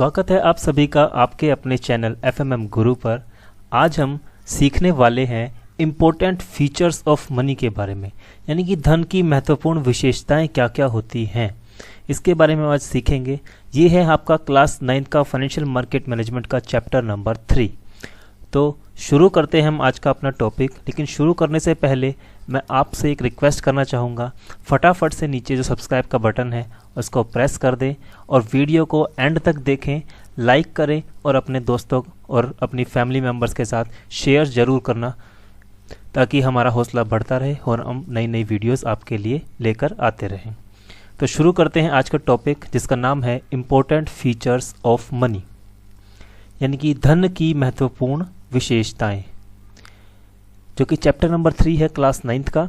स्वागत है आप सभी का आपके अपने चैनल FMM गुरु पर। आज हम सीखने वाले हैं इम्पोर्टेंट फीचर्स ऑफ मनी के बारे में, यानी कि धन की महत्वपूर्ण विशेषताएं क्या क्या होती हैं, इसके बारे में आज सीखेंगे। ये है आपका क्लास 9 का फाइनेंशियल मार्केट मैनेजमेंट का चैप्टर नंबर 3। तो शुरू करते हैं हम आज का अपना टॉपिक। लेकिन शुरू करने से पहले मैं आपसे एक रिक्वेस्ट करना चाहूँगा, फटाफट से नीचे जो सब्सक्राइब का बटन है उसको प्रेस कर दें और वीडियो को एंड तक देखें, लाइक करें और अपने दोस्तों और अपनी फैमिली मेम्बर्स के साथ शेयर ज़रूर करना, ताकि हमारा हौसला बढ़ता रहे और हम नई नई वीडियोस आपके लिए लेकर आते रहें। तो शुरू करते हैं आज का टॉपिक, जिसका नाम है इम्पोर्टेंट फीचर्स ऑफ मनी, यानी कि धन की महत्वपूर्ण विशेषताएं, जो कि चैप्टर नंबर 3 है क्लास 9 का।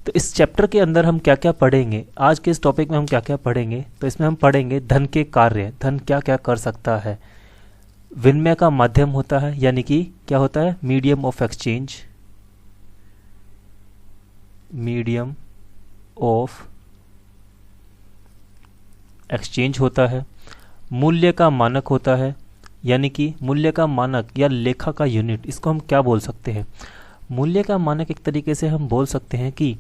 तो इस चैप्टर के अंदर हम क्या क्या पढ़ेंगे, आज के इस टॉपिक में हम क्या क्या पढ़ेंगे, तो इसमें हम पढ़ेंगे धन के कार्य, धन क्या क्या कर सकता है, विनिमय का माध्यम होता है, यानी कि क्या होता है, medium of exchange, medium of exchange होता है, मूल्य का मानक होता है, यानी कि मूल्य का मानक या लेखा का यूनिट, इसको हम क्या बोल सकते हैं। मूल्य का मानक एक तरीके से हम बोल सकते हैं कि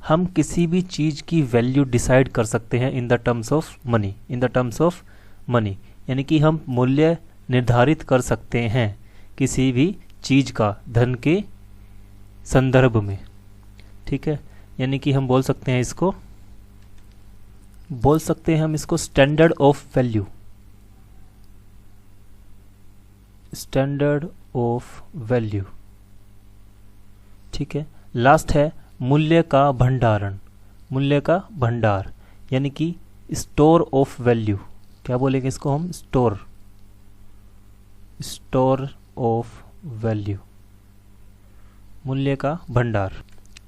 हम किसी भी चीज़ की वैल्यू डिसाइड कर सकते हैं in the terms of money, in the terms of money, यानी कि हम मूल्य निर्धारित कर सकते हैं किसी भी चीज़ का धन के संदर्भ में, ठीक है। यानी कि हम बोल सकते हैं इसको, standard of value, standard of value, ठीक है। लास्ट है मूल्य का भंडारण, मूल्य का भंडार, यानी कि स्टोर ऑफ वैल्यू, क्या बोलेंगे इसको हम, स्टोर ऑफ वैल्यू, मूल्य का भंडार।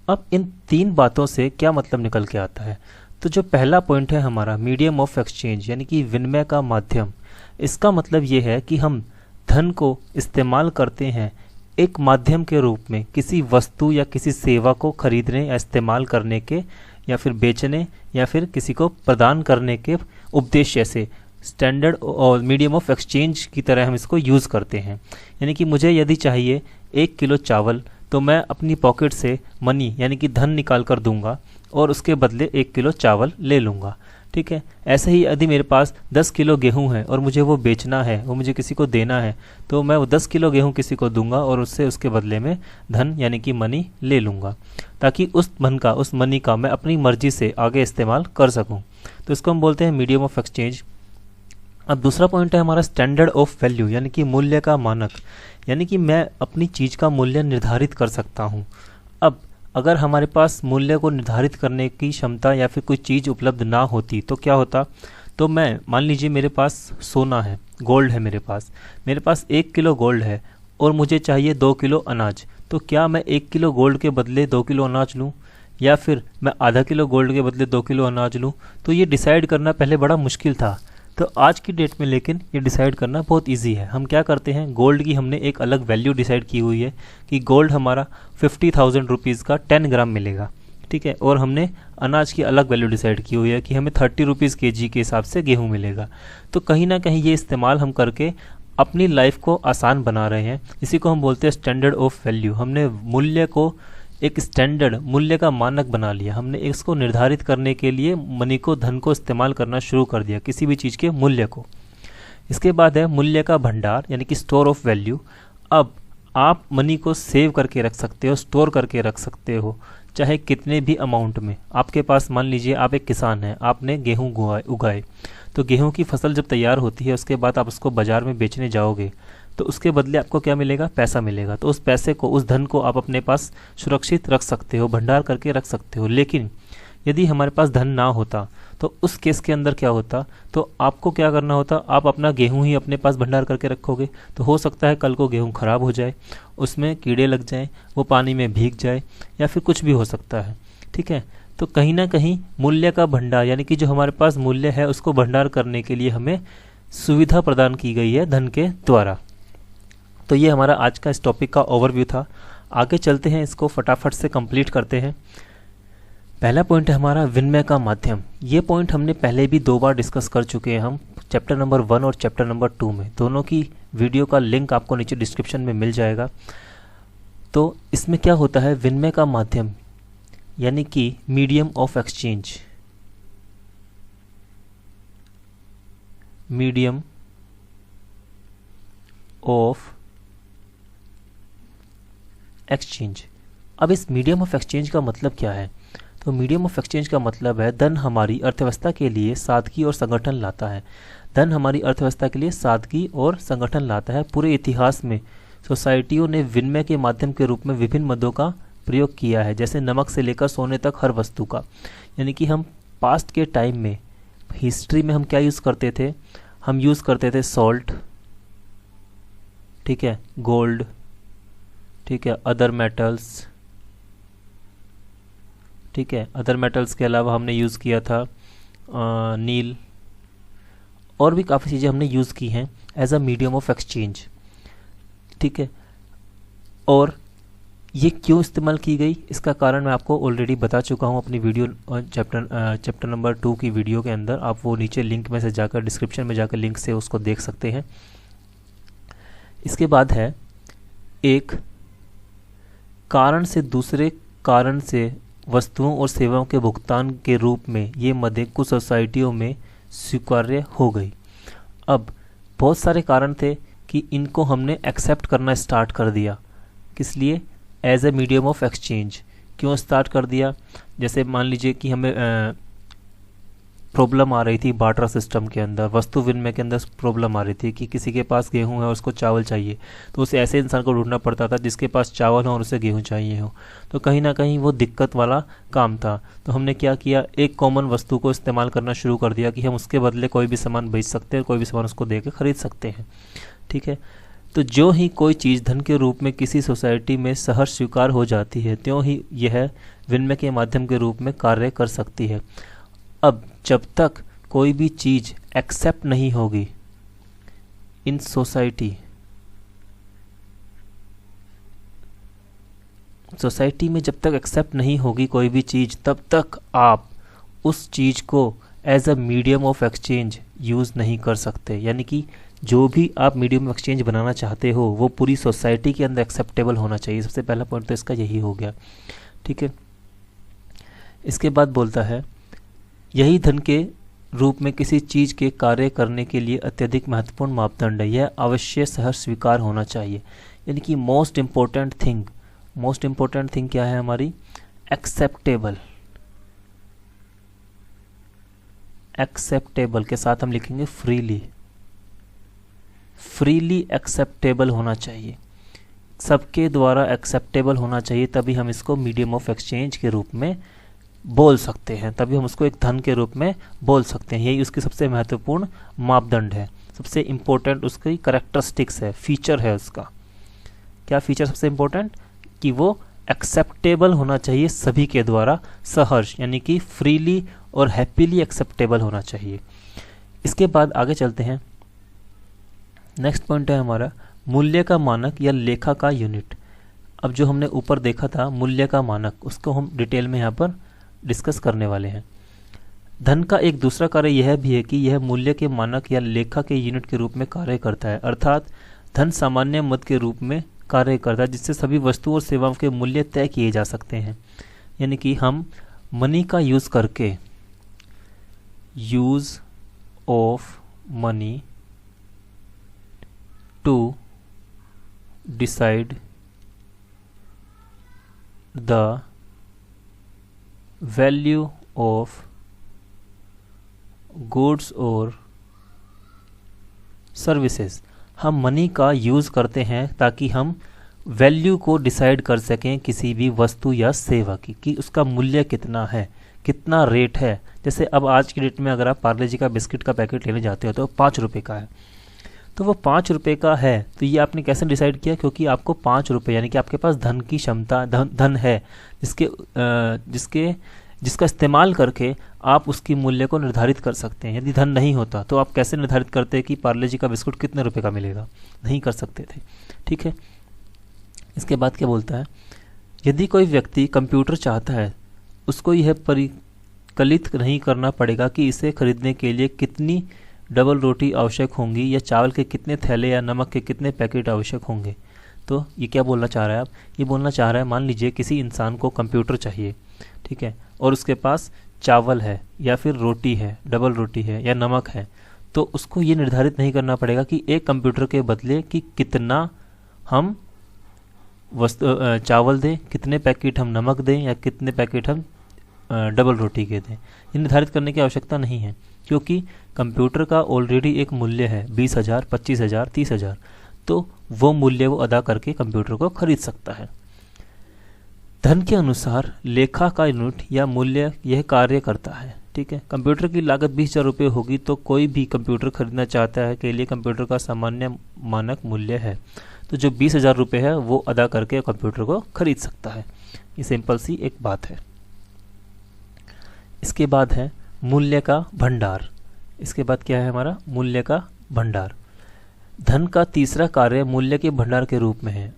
अब इन तीन बातों से क्या मतलब निकल के आता है, तो जो पहला पॉइंट है हमारा मीडियम ऑफ एक्सचेंज, यानी कि विनिमय का माध्यम, इसका मतलब ये है कि हम धन को इस्तेमाल करते हैं एक माध्यम के रूप में किसी वस्तु या किसी सेवा को खरीदने या इस्तेमाल करने के, या फिर बेचने, या फिर किसी को प्रदान करने के उद्देश्य से स्टैंडर्ड और मीडियम ऑफ एक्सचेंज की तरह हम इसको यूज़ करते हैं। यानी कि मुझे यदि चाहिए 1 किलो चावल, तो मैं अपनी पॉकेट से मनी यानी कि धन निकाल कर दूंगा और उसके बदले 1 किलो चावल ले लूँगा, ठीक है। ऐसे ही यदि मेरे पास 10 किलो गेहूं है और मुझे वो बेचना है, वो मुझे किसी को देना है, तो मैं वो 10 किलो गेहूं किसी को दूंगा और उससे उसके बदले में धन यानी कि मनी ले लूँगा, ताकि उस मनी का मैं अपनी मर्जी से आगे इस्तेमाल कर सकूं। तो इसको हम बोलते हैं मीडियम ऑफ एक्सचेंज। अब दूसरा पॉइंट है हमारा स्टैंडर्ड ऑफ वैल्यू, यानी कि मूल्य का मानक, यानी कि मैं अपनी चीज़ का मूल्य निर्धारित कर सकता हूँ। अब अगर हमारे पास मूल्य को निर्धारित करने की क्षमता या फिर कोई चीज़ उपलब्ध ना होती तो क्या होता, तो मैं मान लीजिए मेरे पास सोना है, गोल्ड है, मेरे पास 1 किलो गोल्ड है और मुझे चाहिए 2 किलो अनाज, तो क्या मैं 1 किलो गोल्ड के बदले 2 किलो अनाज लूँ, या फिर मैं आधा किलो गोल्ड के बदले 2 किलो अनाज लूँ। तो ये डिसाइड करना पहले बड़ा मुश्किल था, तो आज की डेट में लेकिन ये डिसाइड करना बहुत इजी है। हम क्या करते हैं, गोल्ड की हमने एक अलग वैल्यू डिसाइड की हुई है कि गोल्ड हमारा 50,000 रुपीज़ का 10 ग्राम मिलेगा, ठीक है। और हमने अनाज की अलग वैल्यू डिसाइड की हुई है कि हमें 30 रुपीज़ kg के हिसाब से गेहूँ मिलेगा। तो कहीं ना कहीं ये इस्तेमाल हम करके अपनी लाइफ को आसान बना रहे हैं। इसी को हम बोलते हैं स्टैंडर्ड ऑफ वैल्यू। हमने मूल्य को एक स्टैंडर्ड, मूल्य का मानक बना लिया, हमने इसको निर्धारित करने के लिए मनी को, धन को इस्तेमाल करना शुरू कर दिया, किसी भी चीज़ के मूल्य को। इसके बाद है मूल्य का भंडार, यानी कि स्टोर ऑफ वैल्यू। अब आप मनी को सेव करके रख सकते हो, स्टोर करके रख सकते हो, चाहे कितने भी अमाउंट में। आपके पास मान लीजिए आप एक किसान हैं, आपने गेहूँ उगाए, तो गेहूँ की फसल जब तैयार होती है उसके बाद आप उसको बाज़ार में बेचने जाओगे, तो उसके बदले आपको क्या मिलेगा, पैसा मिलेगा। तो उस पैसे को, उस धन को आप अपने पास सुरक्षित रख सकते हो, भंडार करके रख सकते हो। लेकिन यदि हमारे पास धन ना होता तो उस केस के अंदर क्या होता, तो आपको क्या करना होता, आप अपना गेहूं ही अपने पास भंडार करके रखोगे, तो हो सकता है कल को गेहूं खराब हो जाए, उसमें कीड़े लग जाएं, वो पानी में भीग जाए, या फिर कुछ भी हो सकता है, ठीक है। तो कहीं ना कहीं मूल्य का भंडार, यानी कि जो हमारे पास मूल्य है उसको भंडार करने के लिए हमें सुविधा प्रदान की गई है धन के द्वारा। तो ये हमारा आज का इस टॉपिक का ओवरव्यू था। आगे चलते हैं, इसको फटाफट से कंप्लीट करते हैं। पहला पॉइंट है हमारा विनिमय का माध्यम। ये पॉइंट हमने पहले भी 2 बार डिस्कस कर चुके हैं हम चैप्टर नंबर 1 और चैप्टर नंबर 2 में। दोनों की वीडियो का लिंक आपको नीचे डिस्क्रिप्शन में मिल जाएगा। तो इसमें क्या होता है, विनिमय का माध्यम यानी कि medium of exchange, medium of exchange. अब इस मीडियम ऑफ एक्सचेंज का मतलब क्या है? तो मीडियम ऑफ एक्सचेंज का मतलब है धन हमारी अर्थव्यवस्था के लिए सादगी और संगठन लाता है। धन हमारी अर्थव्यवस्था के लिए सादगी और संगठन लाता है। पूरे इतिहास में सोसाइटियों ने विनिमय के माध्यम के रूप में विभिन्न मदों का प्रयोग किया है, जैसे नमक से लेकर सोने तक हर वस्तु का। यानी कि हम पास्ट के टाइम में, हिस्ट्री में हम क्या यूज़ करते थे? हम यूज़ करते थे सॉल्ट, ठीक है, गोल्ड, ठीक है, अदर मेटल्स, ठीक है। अदर मेटल्स के अलावा हमने यूज़ किया था नील, और भी काफ़ी चीज़ें हमने यूज़ की हैं as a medium of exchange, ठीक है। और ये क्यों इस्तेमाल की गई, इसका कारण मैं आपको ऑलरेडी बता चुका हूँ अपनी वीडियो चैप्टर नंबर 2 की वीडियो के अंदर। आप वो नीचे लिंक में से जाकर, डिस्क्रिप्शन में जाकर लिंक से उसको देख सकते हैं। इसके बाद है एक कारण से दूसरे कारण से वस्तुओं और सेवाओं के भुगतान के रूप में ये मदें कुछ सोसाइटियों में स्वीकार्य हो गई। अब बहुत सारे कारण थे कि इनको हमने एक्सेप्ट करना स्टार्ट कर दिया। किस लिए? As a medium of exchange. क्यों स्टार्ट कर दिया? जैसे मान लीजिए कि हमें प्रॉब्लम आ रही थी बार्टर सिस्टम के अंदर, वस्तु विनिमय के अंदर प्रॉब्लम आ रही थी कि किसी के पास गेहूं है, उसको चावल चाहिए, तो उसे ऐसे इंसान को ढूंढना पड़ता था जिसके पास चावल हो और उसे गेहूं चाहिए हो। तो कहीं ना कहीं वो दिक्कत वाला काम था। तो हमने क्या किया, एक कॉमन वस्तु को इस्तेमाल करना शुरू कर दिया कि हम उसके बदले कोई भी सामान बेच सकते हैं, कोई भी सामान उसको दे के खरीद सकते हैं, ठीक है। तो जो ही कोई चीज़ धन के रूप में किसी सोसाइटी में सहज स्वीकार हो जाती है, त्यों ही यह विनिमय के माध्यम के रूप में कार्य कर सकती है। अब जब तक कोई भी चीज़ एक्सेप्ट नहीं होगी इन सोसाइटी में जब तक एक्सेप्ट नहीं होगी कोई भी चीज़, तब तक आप उस चीज़ को as a medium of exchange use नहीं कर सकते। यानी कि जो भी आप मीडियम ऑफ एक्सचेंज बनाना चाहते हो वो पूरी सोसाइटी के अंदर एक्सेप्टेबल होना चाहिए। सबसे पहला पॉइंट तो इसका यही हो गया, ठीक है। इसके बाद बोलता है यही धन के रूप में किसी चीज़ के कार्य करने के लिए अत्यधिक महत्वपूर्ण मापदंड है। यह अवश्य सहज स्वीकार होना चाहिए। यानी कि मोस्ट इम्पोर्टेंट थिंग क्या है हमारी? एक्सेप्टेबल के साथ हम लिखेंगे फ्रीली एक्सेप्टेबल होना चाहिए, सबके द्वारा एक्सेप्टेबल होना चाहिए, तभी हम इसको मीडियम ऑफ एक्सचेंज के रूप में बोल सकते हैं, तभी हम उसको एक धन के रूप में बोल सकते हैं। यही उसकी सबसे महत्वपूर्ण मापदंड है, सबसे इम्पोर्टेंट उसकी कैरेक्टरिस्टिक्स है, फीचर है उसका। क्या फीचर सबसे इम्पोर्टेंट? कि वो एक्सेप्टेबल होना चाहिए सभी के द्वारा, सहर्ष यानी कि फ्रीली और हैप्पीली एक्सेप्टेबल होना चाहिए। इसके बाद आगे चलते हैं। नेक्स्ट पॉइंट है हमारा मूल्य का मानक या लेखा का यूनिट। अब जो हमने ऊपर देखा था मूल्य का मानक, उसको हम डिटेल में यहाँ पर डिस्कस करने वाले हैं। धन का एक दूसरा कार्य यह भी है कि यह मूल्य के मानक या लेखा के यूनिट के रूप में कार्य करता है। अर्थात धन सामान्य मद के रूप में कार्य करता है जिससे सभी वस्तुओं और सेवाओं के मूल्य तय किए जा सकते हैं। यानी कि हम मनी का यूज़ करके, use of money to decide the value of goods और सर्विसेज। हम मनी का यूज़ करते हैं ताकि हम वैल्यू को डिसाइड कर सकें किसी भी वस्तु या सेवा की, कि उसका मूल्य कितना है, कितना रेट है। जैसे अब आज की डेट में अगर आप पार्ले जी का बिस्किट का पैकेट लेने जाते हो तो 5 रुपये का है, तो वो 5 रुपये का है। तो ये आपने कैसे डिसाइड किया? क्योंकि आपको 5 रुपये यानी कि आपके पास धन की क्षमता, धन है जिसका इस्तेमाल करके आप उसकी मूल्य को निर्धारित कर सकते हैं। यदि धन नहीं होता तो आप कैसे निर्धारित करते कि पार्ले जी का बिस्कुट कितने रुपए का मिलेगा? नहीं कर सकते थे, ठीक है। इसके बाद क्या बोलता है? यदि कोई व्यक्ति कंप्यूटर चाहता है उसको यह परिकलित नहीं करना पड़ेगा कि इसे खरीदने के लिए कितनी डबल रोटी आवश्यक होंगी, या चावल के कितने थैले या नमक के कितने पैकेट आवश्यक होंगे। तो ये क्या बोलना चाह रहा है? आप ये बोलना चाह रहा है, मान लीजिए किसी इंसान को कंप्यूटर चाहिए, ठीक है, और उसके पास चावल है या फिर रोटी है, डबल रोटी है या नमक है, तो उसको ये निर्धारित नहीं करना पड़ेगा कि एक कंप्यूटर के बदले कि कितना हम चावल दें, कितने पैकेट हम नमक दें या कितने पैकेट हम डबल रोटी के दें। ये निर्धारित करने की आवश्यकता नहीं है, क्योंकि कंप्यूटर का ऑलरेडी एक मूल्य है 20,000, 25,000, 30,000, तो वो मूल्य वो अदा करके कंप्यूटर को खरीद सकता है। धन के अनुसार लेखा का यूनिट या मूल्य यह कार्य करता है, ठीक है। कंप्यूटर की लागत 20,000 रुपये होगी तो कोई भी कंप्यूटर खरीदना चाहता है के लिए कंप्यूटर का सामान्य मानक मूल्य है, तो जो 20,000 रुपये है वो अदा करके कंप्यूटर को खरीद सकता है। ये सिंपल सी एक बात है। इसके बाद है मूल्य का भंडार। इसके बाद क्या है हमारा? मूल्य का भंडार। धन का तीसरा कार्य मूल्य के भंडार के रूप में है।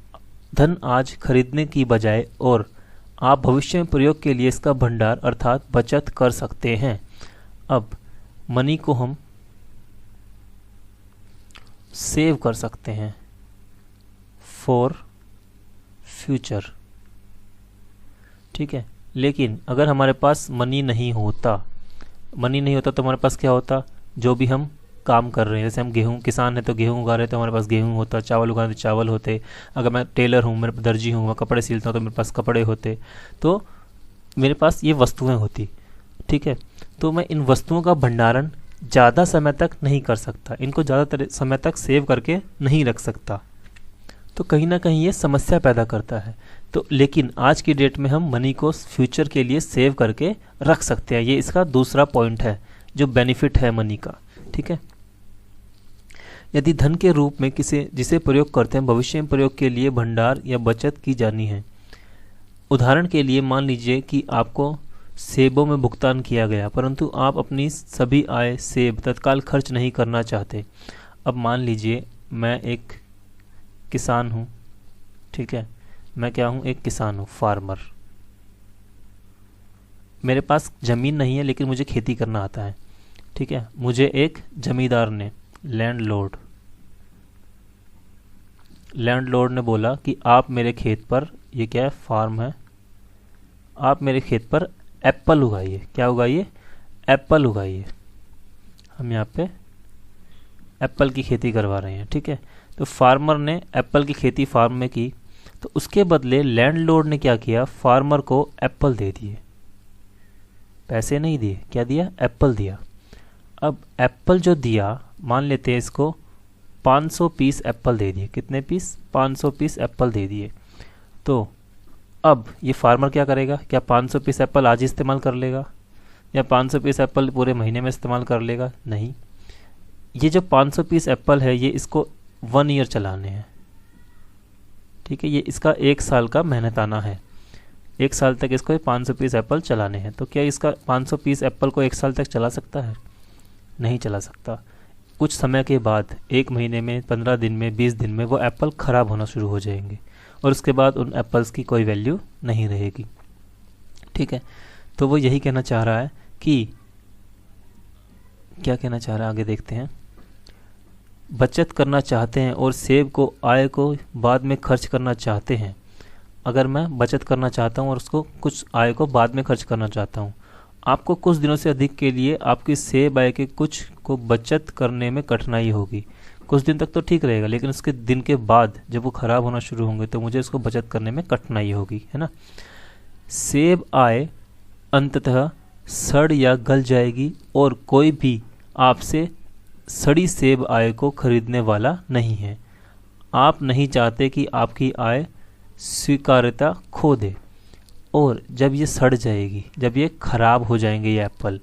धन आज खरीदने की बजाय और आप भविष्य में प्रयोग के लिए इसका भंडार अर्थात बचत कर सकते हैं। अब मनी को हम सेव कर सकते हैं फॉर फ्यूचर, ठीक है। लेकिन अगर हमारे पास मनी नहीं होता तो हमारे पास क्या होता? जो भी हम काम कर रहे हैं, जैसे हम गेहूं, किसान है तो गेहूं उगा रहे हैं तो हमारे पास गेहूं होता, चावल उगा रहे तो चावल होते, अगर मैं टेलर हूं, मेरे दर्जी हूं, मैं कपड़े सिलता हूं तो मेरे पास कपड़े होते, तो मेरे पास ये वस्तुएं होती, ठीक है। तो मैं इन वस्तुओं का भंडारण ज़्यादा समय तक नहीं कर सकता, इनको ज़्यादा समय तक सेव करके नहीं रख सकता, तो कहीं ना कहीं ये समस्या पैदा करता है। तो लेकिन आज की डेट में हम मनी को फ्यूचर के लिए सेव करके रख सकते हैं। ये इसका दूसरा पॉइंट है जो बेनिफिट है मनी का, ठीक है। यदि धन के रूप में जिसे प्रयोग करते हैं भविष्य में प्रयोग के लिए भंडार या बचत की जानी है। उदाहरण के लिए मान लीजिए कि आपको सेबों में भुगतान किया गया, परंतु आप अपनी सभी आय सेब तत्काल खर्च नहीं करना चाहते। अब मान लीजिए मैं एक किसान हूँ, ठीक है, मैं क्या हूँ? एक किसान हूँ, फार्मर। मेरे पास ज़मीन नहीं है लेकिन मुझे खेती करना आता है, ठीक है। मुझे एक जमींदार ने, लैंडलॉर्ड ने बोला कि आप मेरे खेत पर, ये क्या है? फार्म है, आप मेरे खेत पर एप्पल उगाइए। क्या उगाइए? एप्पल उगाइए। हम यहाँ पे एप्पल की खेती करवा रहे हैं, ठीक है। तो फार्मर ने एप्पल की खेती फार्म में की, तो उसके बदले लैंडलॉर्ड ने क्या किया? फार्मर को एप्पल दे दिए, पैसे नहीं दिए। क्या दिया? एप्पल दिया। अब एप्पल जो दिया, मान लेते हैं इसको 500 पीस एप्पल दे दिए। कितने पीस? 500 पीस एप्पल दे दिए। तो अब ये फार्मर क्या करेगा? क्या 500 पीस एप्पल आज ही इस्तेमाल कर लेगा, या 500 पीस एप्पल पूरे महीने में इस्तेमाल कर लेगा? नहीं। ये जो 500 पीस एप्पल है ये इसको 1 ईयर चलाने हैं, ठीक है। ये इसका 1 साल का मेहनताना है, 1 साल तक इसको 500 पीस एप्पल चलाने हैं। तो क्या इसका 500 पीस एप्पल को 1 साल तक चला सकता है? नहीं चला सकता। कुछ समय के बाद, 1 महीने में, 15 दिन में, 20 दिन में वो एप्पल ख़राब होना शुरू हो जाएंगे और उसके बाद उन एप्पल्स की कोई वैल्यू नहीं रहेगी, ठीक है। तो वो यही कहना चाह रहा है कि, क्या कहना चाह रहा है आगे देखते हैं। बचत करना चाहते हैं और सेब को, आय को बाद में खर्च करना चाहते हैं। अगर मैं बचत करना चाहता हूं और उसको, कुछ आय को बाद में खर्च करना चाहता हूं, आपको कुछ दिनों से अधिक के लिए आपकी सेब आय के कुछ को बचत करने में कठिनाई होगी। कुछ दिन तक तो ठीक रहेगा, लेकिन उसके दिन के बाद जब वो ख़राब होना शुरू होंगे तो मुझे इसको बचत करने में कठिनाई होगी, है ना। सेब आय अंततः सड़ या गल जाएगी और कोई भी आपसे सड़ी सेब आय को खरीदने वाला नहीं है। आप नहीं चाहते कि आपकी आय स्वीकार्यता खो दे, और जब ये सड़ जाएगी, जब ये ख़राब हो जाएंगे ये एप्पल,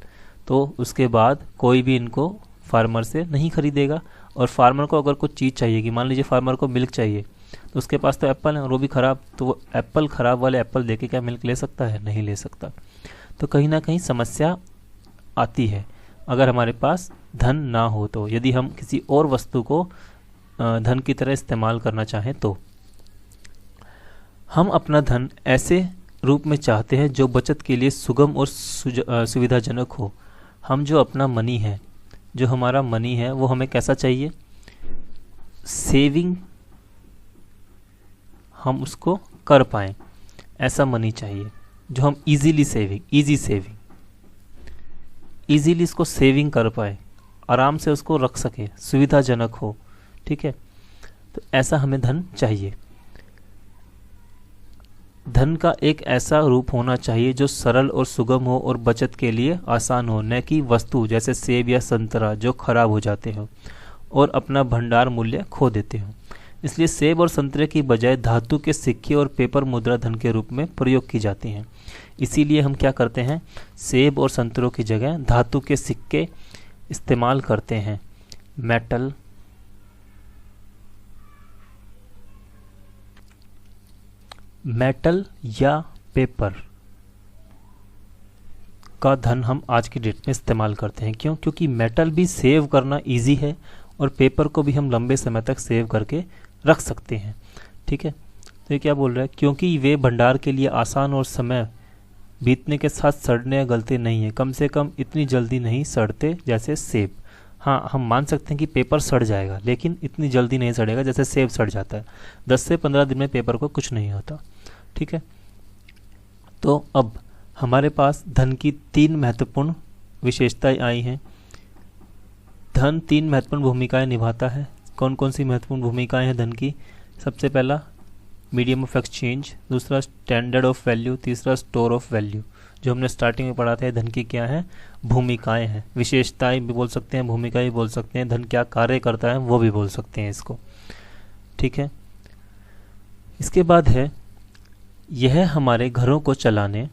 तो उसके बाद कोई भी इनको फार्मर से नहीं खरीदेगा। और फार्मर को अगर कुछ चीज़ चाहिएगी, मान लीजिए फार्मर को मिल्क चाहिए, तो उसके पास तो एप्पल है और वो भी ख़राब, तो वो एप्पल ख़राब वाले एप्पल देके क्या मिल्क ले सकता है? नहीं ले सकता। तो कहीं ना कहीं समस्या आती है अगर हमारे पास धन ना हो तो। यदि हम किसी और वस्तु को धन की तरह इस्तेमाल करना चाहें तो हम अपना धन ऐसे रूप में चाहते हैं जो बचत के लिए सुगम और सुविधाजनक हो। हम जो अपना मनी है, जो हमारा मनी है, वो हमें कैसा चाहिए? सेविंग हम उसको कर पाएँ, ऐसा मनी चाहिए जो हम इजीली इसको सेविंग कर पाए, आराम से उसको रख सके, सुविधाजनक हो। ठीक है, तो ऐसा हमें धन चाहिए। धन का एक ऐसा रूप होना चाहिए जो सरल और सुगम हो और बचत के लिए आसान हो, न कि वस्तु जैसे सेब या संतरा जो खराब हो जाते हो और अपना भंडार मूल्य खो देते हो। इसलिए सेब और संतरे की बजाय धातु के सिक्के और पेपर मुद्रा धन के रूप में प्रयोग की जाती हैं। इसीलिए हम क्या करते हैं? सेब और संतरों की जगह धातु के सिक्के इस्तेमाल करते हैं। मेटल या पेपर का धन हम आज की डेट में इस्तेमाल करते हैं। क्यों? क्योंकि मेटल भी सेव करना इजी है और पेपर को भी हम लंबे समय तक सेव करके रख सकते हैं। ठीक है, तो ये क्या बोल रहा है? क्योंकि वे भंडार के लिए आसान और समय बीतने के साथ सड़ने या गलते नहीं है, कम से कम इतनी जल्दी नहीं सड़ते जैसे सेब। हाँ, हम मान सकते हैं कि पेपर सड़ जाएगा, लेकिन इतनी जल्दी नहीं सड़ेगा जैसे सेब सड़ जाता है। 10 से 15 दिन में पेपर को कुछ नहीं होता। ठीक है, तो अब हमारे पास धन की 3 महत्वपूर्ण विशेषताएं आई हैं। धन 3 महत्वपूर्ण भूमिकाएं निभाता है। कौन कौन सी महत्वपूर्ण भूमिकाएं हैं धन की? सबसे पहला मीडियम ऑफ एक्सचेंज, दूसरा स्टैंडर्ड ऑफ वैल्यू, तीसरा स्टोर ऑफ वैल्यू। जो हमने स्टार्टिंग में पढ़ा था, धन की क्या है? भूमिकाएं हैं। विशेषताएं भी बोल सकते हैं, भूमिका भी बोल सकते हैं, धन क्या कार्य करता है वो भी बोल सकते हैं इसको। ठीक है, इसके बाद है यह हमारे घरों को चलाने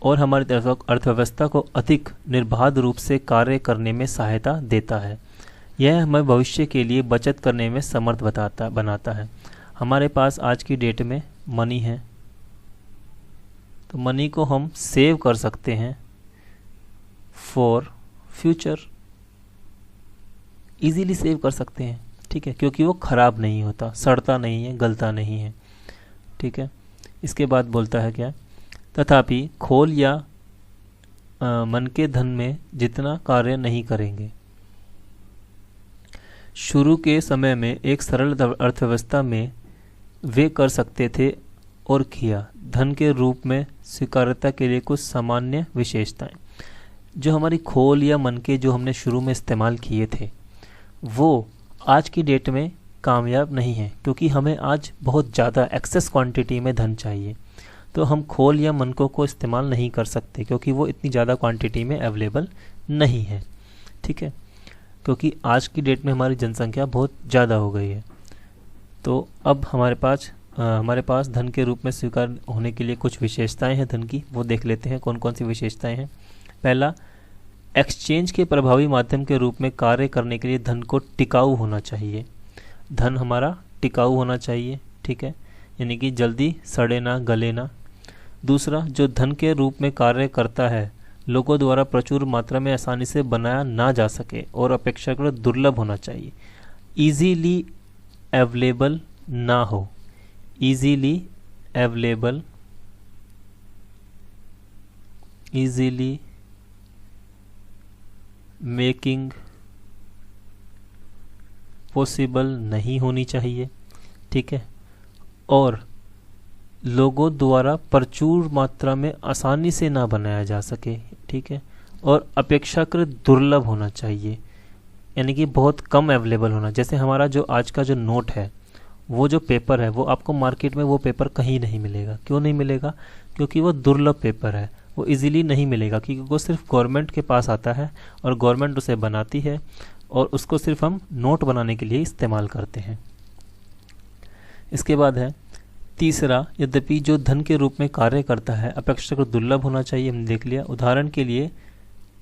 और हमारी अर्थव्यवस्था को अधिक निर्बाध रूप से कार्य करने में सहायता देता है। यह हमें भविष्य के लिए बचत करने में समर्थ बनाता है। हमारे पास आज की डेट में मनी है, तो मनी को हम सेव कर सकते हैं फॉर फ्यूचर, इजीली सेव कर सकते हैं। ठीक है, क्योंकि वो खराब नहीं होता, सड़ता नहीं है, गलता नहीं है। ठीक है, इसके बाद बोलता है क्या? तथापि खोल या मन के धन में जितना कार्य नहीं करेंगे। शुरू के समय में एक सरल अर्थव्यवस्था में वे कर सकते थे और किया। धन के रूप में स्वीकार्यता के लिए कुछ सामान्य विशेषताएं। जो हमारी खोल या मन के जो हमने शुरू में इस्तेमाल किए थे, वो आज की डेट में कामयाब नहीं है, क्योंकि हमें आज बहुत ज़्यादा एक्सेस क्वांटिटी में धन चाहिए। तो हम खोल या मनकों को इस्तेमाल नहीं कर सकते, क्योंकि वो इतनी ज़्यादा क्वांटिटी में अवेलेबल नहीं है। ठीक है, क्योंकि आज की डेट में हमारी जनसंख्या बहुत ज़्यादा हो गई है। तो अब हमारे पास धन के रूप में स्वीकार होने के लिए कुछ विशेषताएं हैं धन की, वो देख लेते हैं कौन कौन सी विशेषताएं हैं। पहला, एक्सचेंज के प्रभावी माध्यम के रूप में कार्य करने के लिए धन को टिकाऊ होना चाहिए। धन हमारा टिकाऊ होना चाहिए। ठीक है, यानी कि जल्दी सड़े ना, गले ना। दूसरा, जो धन के रूप में कार्य करता है लोगों द्वारा प्रचुर मात्रा में आसानी से बनाया ना जा सके और अपेक्षाकृत दुर्लभ होना चाहिए। इजीली अवेलेबल ना हो, easily available, easily making possible नहीं होनी चाहिए। ठीक है, और लोगों द्वारा प्रचुर मात्रा में आसानी से ना बनाया जा सके। ठीक है, और अपेक्षाकृत दुर्लभ होना चाहिए, यानी कि बहुत कम अवेलेबल होना। जैसे हमारा जो आज का जो नोट है, वो जो पेपर है, वो आपको मार्केट में वो पेपर कहीं नहीं मिलेगा। क्यों नहीं मिलेगा? क्योंकि वो दुर्लभ पेपर है, वो इजीली नहीं मिलेगा, क्योंकि वो सिर्फ गवर्नमेंट के पास आता है और गवर्नमेंट उसे बनाती है और उसको सिर्फ हम नोट बनाने के लिए इस्तेमाल करते हैं। इसके बाद है तीसरा, यद्यपि जो धन के रूप में कार्य करता है अपेक्षाकृत दुर्लभ होना चाहिए। हमने देख लिया, उदाहरण के लिए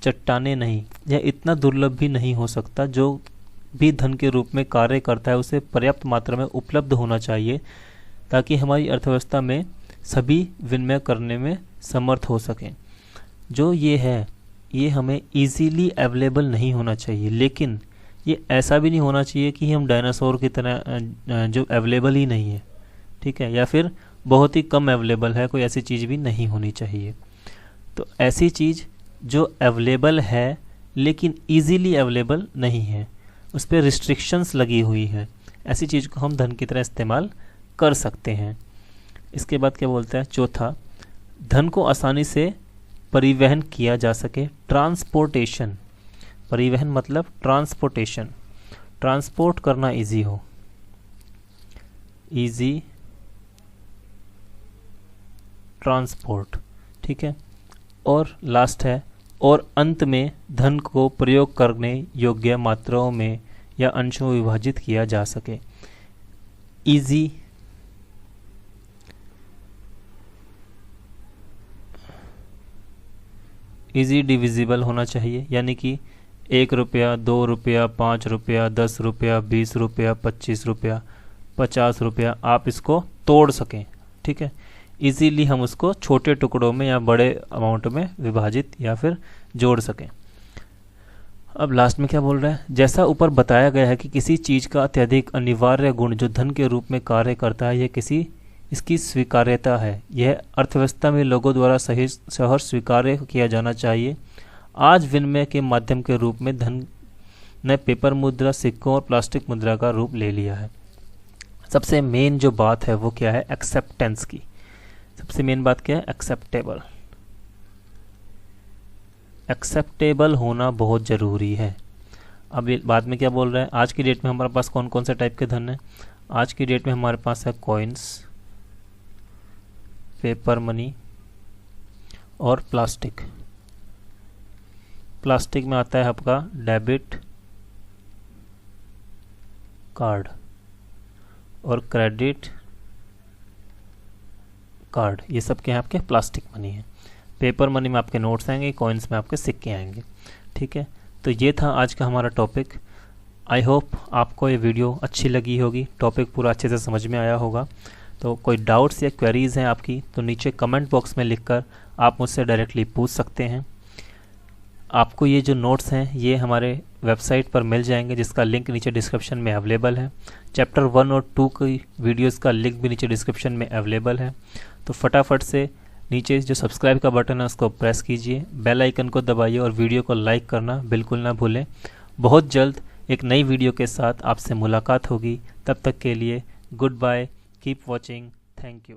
चट्टाने नहीं, यह इतना दुर्लभ भी नहीं हो सकता। जो भी धन के रूप में कार्य करता है उसे पर्याप्त मात्रा में उपलब्ध होना चाहिए, ताकि हमारी अर्थव्यवस्था में सभी विनिमय करने में समर्थ हो सकें। जो ये है, ये हमें इजीली अवेलेबल नहीं होना चाहिए, लेकिन ये ऐसा भी नहीं होना चाहिए कि हम डायनासोर की तरह जो अवेलेबल ही नहीं है। ठीक है, या फिर बहुत ही कम अवेलेबल है, कोई ऐसी चीज़ भी नहीं होनी चाहिए। तो ऐसी चीज़ जो अवेलेबल है लेकिन इजीली अवेलेबल नहीं है, उस पर रिस्ट्रिक्शंस लगी हुई है, ऐसी चीज़ को हम धन की तरह इस्तेमाल कर सकते हैं। इसके बाद क्या बोलता है चौथा, धन को आसानी से परिवहन किया जा सके, ट्रांसपोर्टेशन। परिवहन मतलब ट्रांसपोर्टेशन, ट्रांसपोर्ट करना इजी हो, इजी ट्रांसपोर्ट, ठीक है। और लास्ट है, और अंत में धन को प्रयोग करने योग्य मात्राओं में या अंशों में विभाजित किया जा सके। इजी डिविजिबल होना चाहिए, यानी कि 1 रुपया, 2 रुपया, 5 रुपया, 10 रुपया, 20 रुपया, 25 रुपया, 50 रुपया, आप इसको तोड़ सकें, ठीक है। इजीली हम उसको छोटे टुकड़ों में या बड़े अमाउंट में विभाजित या फिर जोड़ सकें। अब लास्ट में क्या बोल रहा है, जैसा ऊपर बताया गया है कि किसी चीज़ का अत्यधिक अनिवार्य गुण जो धन के रूप में कार्य करता है, यह इसकी स्वीकार्यता है। यह अर्थव्यवस्था में लोगों द्वारा सहर्ष स्वीकार्य किया जाना चाहिए। आज विनिमय के माध्यम के रूप में धन ने पेपर मुद्रा, सिक्कों और प्लास्टिक मुद्रा का रूप ले लिया है। सबसे मेन जो बात है वो क्या है, एक्सेप्टेंस की। सबसे मेन बात क्या है, एक्सेप्टेबल। एक्सेप्टेबल होना बहुत ज़रूरी है। अब ये बाद में क्या बोल रहा है, आज की डेट में हमारे पास कौन कौन से टाइप के धन है। आज की डेट में हमारे पास है कॉइन्स, पेपर मनी और प्लास्टिक। प्लास्टिक में आता है आपका डेबिट कार्ड और क्रेडिट कार्ड, ये सब के हैं आपके प्लास्टिक मनी है। पेपर मनी में आपके नोट्स आएंगे, कॉइन्स में आपके सिक्के आएंगे, ठीक है। तो ये था आज का हमारा टॉपिक। आई होप आपको ये वीडियो अच्छी लगी होगी, टॉपिक पूरा अच्छे से समझ में आया होगा। तो कोई डाउट्स या क्वेरीज़ हैं आपकी तो नीचे कमेंट बॉक्स में लिखकर आप मुझसे डायरेक्टली पूछ सकते हैं। आपको ये जो नोट्स हैं ये हमारे वेबसाइट पर मिल जाएंगे, जिसका लिंक नीचे डिस्क्रिप्शन में अवेलेबल है। चैप्टर 1 और 2 की वीडियोस का लिंक भी नीचे डिस्क्रिप्शन में अवेलेबल है। तो फटाफट से नीचे जो सब्सक्राइब का बटन है उसको प्रेस कीजिए, बेल आइकन को दबाइए और वीडियो को लाइक करना बिल्कुल ना भूलें। बहुत जल्द एक नई वीडियो के साथ आपसे मुलाकात होगी, तब तक के लिए goodbye, keep watching, thank you.